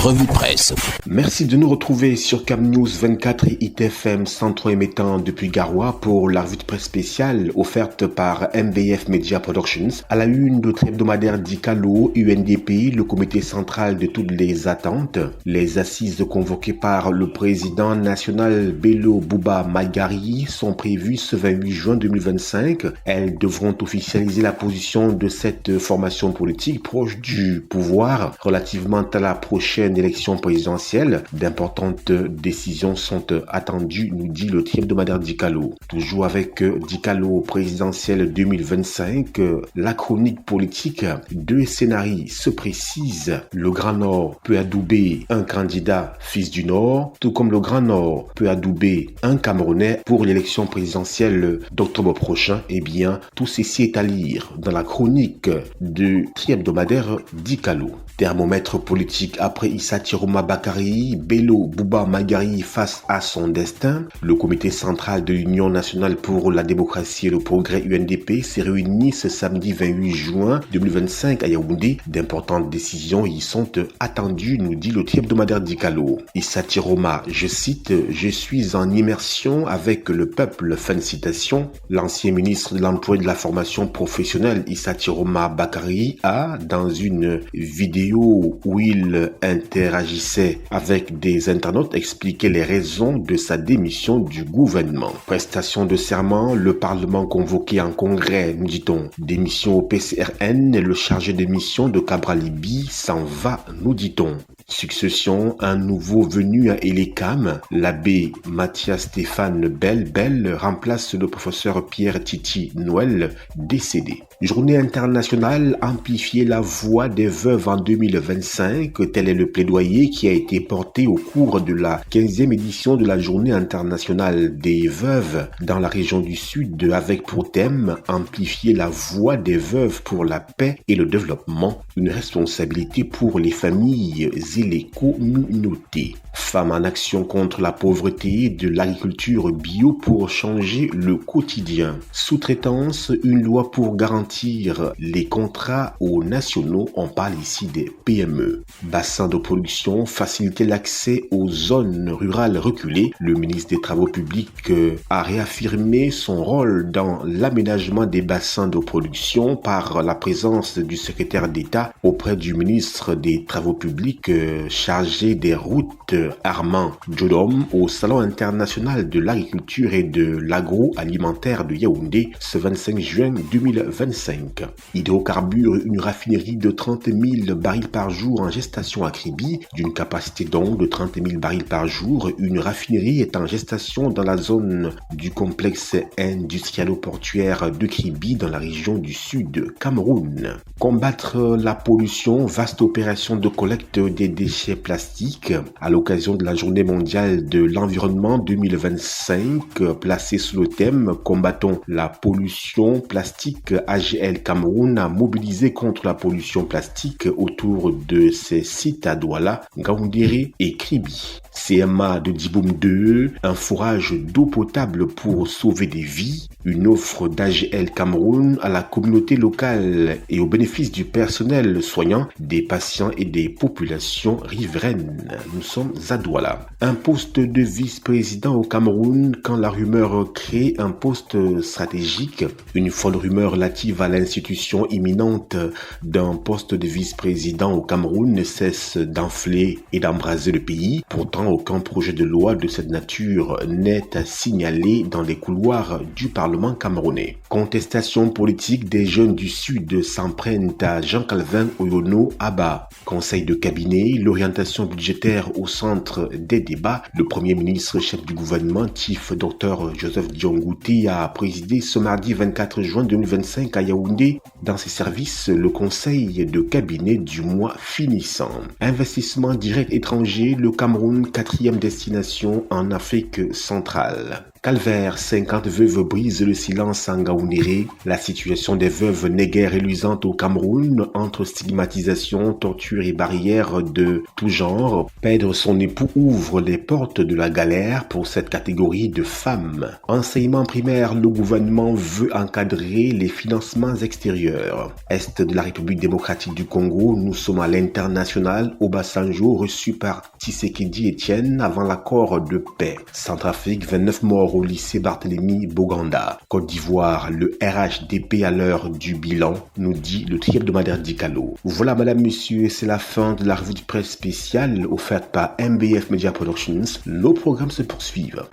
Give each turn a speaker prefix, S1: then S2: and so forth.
S1: revue de presse.
S2: Merci de nous retrouver sur Cam News 24 et ITFM 103 émettant depuis Garoua pour la revue de presse spéciale offerte par MBF Media Productions. À la une de notre hebdomadaire Dicalo, UNDP, le comité central de toutes les attentes. Les assises convoquées par le président national Bello Bouba Maïgari sont prévues ce 28 juin 2025. Elles devront officialiser la position de cette formation politique proche du pouvoir relativement à la prochaine élection présidentielle. D'importantes décisions sont attendues, nous dit le hebdomadaire Dicalo. Toujours avec Dicalo présidentiel 2025, la chronique politique, deux scénarios se précisent. Le Grand Nord peut adouber un candidat fils du Nord, tout comme le Grand Nord peut adouber un Camerounais pour l'élection présidentielle d'octobre prochain. Eh bien, tout ceci est à lire dans la chronique de hebdomadaire Dicalo. Thermomètre politique après Issa Tiroma Bakari, Bello Bouba Maïgari face à son destin. Le comité central de l'Union nationale pour la démocratie et le progrès UNDP s'est réuni ce samedi 28 juin 2025 à Yaoundé. D'importantes décisions y sont attendues, nous dit le hebdomadaire Dicalo. Issa Tiroma, je cite, « Je suis en immersion avec le peuple », fin de citation. L'ancien ministre de l'Emploi et de la formation professionnelle Issa Tiroma Bakari a, dans une vidéo où il interagissait avec des internautes, expliqué les raisons de sa démission du gouvernement. Prestation de serment, le Parlement convoqué en congrès, nous dit-on. Démission au PCRN, le chargé de mission de Cabralibi s'en va, nous dit-on. Succession, un nouveau venu à Elecam, l'abbé Mathias Stéphane Bell remplace le professeur Pierre Titi Noël, décédé. Journée internationale, amplifier la voix des veuves en 2025, tel est le plaidoyer qui a été porté au cours de la 15e édition de la Journée internationale des veuves dans la région du Sud, avec pour thème amplifier la voix des veuves pour la paix et le développement, une responsabilité pour les familles et les communautés. Femmes en action contre la pauvreté, de l'agriculture bio pour changer le quotidien. Sous-traitance, une loi pour garantir les contrats aux nationaux, on parle ici des PME. Bassin de production, faciliter l'accès aux zones rurales reculées. Le ministre des Travaux publics a réaffirmé son rôle dans l'aménagement des bassins de production par la présence du secrétaire d'État auprès du ministre des Travaux publics chargé des routes Armand Djodom au Salon international de l'agriculture et de l'agroalimentaire de Yaoundé ce 25 juin 2025. Hydrocarbures, une raffinerie de 30 000 barils par jour en gestation à Kribi, d'une capacité donc de 30 000 barils par jour. Une raffinerie est en gestation dans la zone du complexe industrialo-portuaire de Kribi dans la région du Sud Cameroun. Combattre la pollution, vaste opération de collecte des déchets plastiques à l'occasion de la Journée mondiale de l'environnement 2025 placée sous le thème « Combattons la pollution plastique ». AGL Cameroun a mobilisé contre la pollution plastique autour de ses sites à Douala, Ngaoundéré et Kribi. CMA de Diboum 2, un forage d'eau potable pour sauver des vies, une offre d'AGL Cameroun à la communauté locale et au bénéfice du personnel soignant, des patients et des populations riveraines. Nous sommes à Douala. Un poste de vice-président au Cameroun quand la rumeur crée un poste stratégique. Une folle rumeur relative à l'institution imminente d'un poste de vice-président au Cameroun ne cesse d'enfler et d'embraser le pays. Pourtant, aucun projet de loi de cette nature n'est à signaler dans les couloirs du Parlement camerounais. Contestation politique, des jeunes du Sud s'en prennent à Jean-Calvin Oyono Abba. Conseil de cabinet, l'orientation budgétaire au centre des débats. Le Premier ministre, chef du gouvernement, Chief Dr Joseph Diongouti, a présidé ce mardi 24 juin 2025 à Yaoundé dans ses services le conseil de cabinet du mois finissant. Investissement direct étranger, le Cameroun, 4e destination en Afrique centrale. Calvaire, 50 veuves brisent le silence en Gaoundéré. La situation des veuves n'est guère reluisante au Cameroun, entre stigmatisation, torture et barrières de tout genre. Perdre son époux ouvre les portes de la galère pour cette catégorie de femmes. Enseignement primaire, le gouvernement veut encadrer les financements extérieurs. Est de la République démocratique du Congo, nous sommes à l'international Obasanjo, reçu par Tshisekedi Etienne avant l'accord de paix. Centrafrique, 29 morts au lycée Barthélemy Boganda. Côte d'Ivoire, le RHDP à l'heure du bilan, nous dit le tri-hebdomadaire d'Icalo. Voilà madame, monsieur, c'est la fin de la revue de presse spéciale offerte par MBF Media Productions. Nos programmes se poursuivent.